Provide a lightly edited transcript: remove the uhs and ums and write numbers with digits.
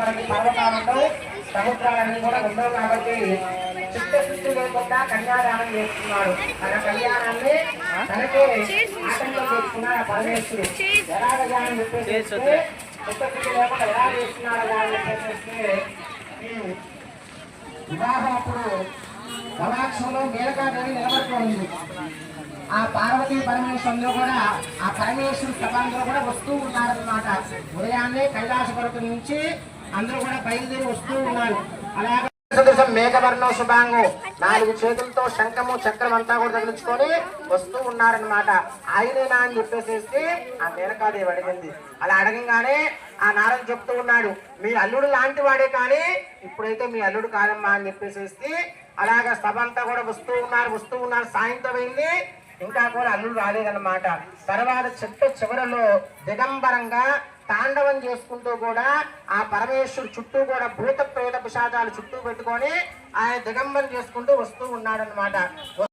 మనకి పర్వతాలలో సముద్రాలన్నీ కూడా ఉండవు కాబట్టి చిత్తశుద్ధి లేకుండా కన్యాదానం చేస్తున్నాడు. తన కళ్యాణాన్ని తనకే ఆటంకం చేసుకున్నాడు పరమేశ్వరుడు. ఎలాగ చెప్పేసి చిత్తశుద్ధి లేకుండా ఎలా చేస్తున్నాడు అని చెప్పేసి వివాహం అప్పుడు గవాక్షంలో మేనకాదేవి నిలబడుతోంది. ఆ పార్వతీ పరమేశ్వరులో కూడా ఆ పరమేశ్వరు సభలో కూడా వస్తూ ఉన్నారన్నమాట. ఉదయాన్నే కైలాస పర్వతం నుంచి అందరూ కూడా బయలుదేరి వస్తూ ఉన్నారు. అలాగే మేఘవర్ణం శుభాంగం 4 చేతులతో శంఖము చక్రం అంతా కూడా తగిలించుకొని వస్తూ ఉన్నారనమాట. ఆయనేనా అని చెప్పేసి ఆ మేనకాదేవి అడిగింది. అలా అడగంగానే ఆ నారదు చెప్తూ ఉన్నాడు, మీ అల్లుడు లాంటి వాడే కానీ ఇప్పుడైతే మీ అల్లుడు కాదమ్మా అని చెప్పేసి అలాగా సభ అంతా కూడా వస్తూ ఉన్నారు. సాయంత్రం అయింది, ఇంకా కూడా అల్లుడు రాలేదన్నమాట. తర్వాత చెట్టు చివరలో దిగంబరంగా తాండవం చేసుకుంటూ కూడా ఆ పరమేశ్వరుడు చుట్టూ కూడా భూత ప్రేత పిశాచాలు చుట్టూ పెట్టుకొని ఆయన దిగంబరం చేసుకుంటూ వస్తూ ఉన్నాడనమాట.